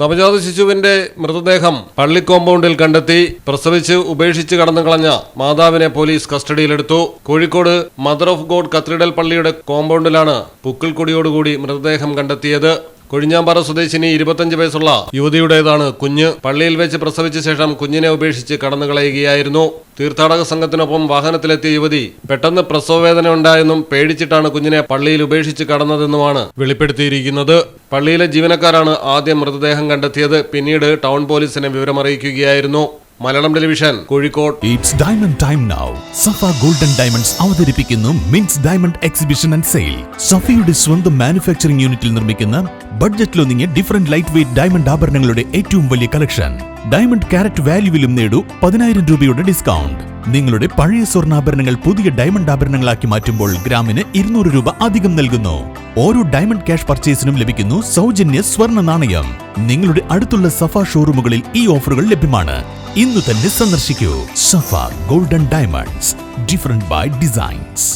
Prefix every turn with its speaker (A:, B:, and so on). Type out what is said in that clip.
A: നവജാത ശിശുവിന്റെ മൃതദേഹം പള്ളി കോമ്പൗണ്ടിൽ കണ്ടെത്തി. പ്രസവിച്ച് ഉപേക്ഷിച്ച് കടന്നുകളഞ്ഞ മാതാവിനെ പോലീസ് കസ്റ്റഡിയിലെടുത്തു. Kozhikode mother of God cathedral പള്ളിയുടെ കോമ്പൗണ്ടിലാണ് പുക്കിൾക്കൊടിയോടുകൂടി മൃതദേഹം കണ്ടെത്തിയത്. കൊഴിഞ്ഞാമ്പാറ സ്വദേശിനി 25 വയസ്സുള്ള യുവതിയുടേതാണ് കുഞ്ഞ്. പള്ളിയിൽ വെച്ച് പ്രസവിച്ച ശേഷം കുഞ്ഞിനെ ഉപേക്ഷിച്ച് കടന്നുകളയുകയായിരുന്നു. തീർത്ഥാടക സംഘത്തിനൊപ്പം വാഹനത്തിലെത്തിയ യുവതി പെട്ടെന്ന് പ്രസവവേദന ഉണ്ടായെന്നും പേടിച്ചിട്ടാണ് കുഞ്ഞിനെ പള്ളിയിൽ ഉപേക്ഷിച്ച് കടന്നതെന്നുമാണ് വെളിപ്പെടുത്തിയിരിക്കുന്നത്. പള്ളിയിലെ ജീവനക്കാരാണ് ആദ്യം മൃതദേഹം കണ്ടെത്തിയത്. പിന്നീട് ടൗൺ പോലീസിനെ വിവരമറിയിക്കുകയായിരുന്നു. Malayalam television, Kozhikode.
B: It's diamond time now. Safa Golden Diamonds അവതരിപ്പിക്കുന്നു മിൻസ് ഡയമണ്ട് എക്സിബിഷൻ ആൻഡ് സെയിൽ. സഫയുടെ സ്വന്തം മാനുഫാക്ചറിംഗ് യൂണിറ്റിൽ നിർമ്മിക്കുന്ന ബഡ്ജറ്റിലൊതുങ്ങിയ ഡിഫറന്റ് ലൈറ്റ് വെയ്റ്റ് ഡയമണ്ട് ആഭരണങ്ങളുടെ ഏറ്റവും വലിയ കളക്ഷൻ. ഡയമണ്ട് ക്യാരറ്റ് വാല്യൂവിലും നേടൂ 10,000 രൂപയുടെ ഡിസ്കൗണ്ട്. നിങ്ങളുടെ പഴയ സ്വർണ്ണാഭരണങ്ങൾ പുതിയ ഡയമണ്ട് ആഭരണങ്ങളാക്കി മാറ്റുമ്പോൾ ഗ്രാമിന് 200 രൂപ അധികം നൽകുന്നു. ഓരോ ഡയമണ്ട് ക്യാഷ് പർച്ചേസിനും ലഭിക്കുന്നു സൗജന്യ സ്വർണ്ണ നാണയം. നിങ്ങളുടെ അടുത്തുള്ള സഫ ഷോറൂമുകളിൽ ഈ ഓഫറുകൾ ലഭ്യമാണ്. ഇന്നു തന്നെ സന്ദർശിക്കൂ. Safa Golden Diamonds, different by designs.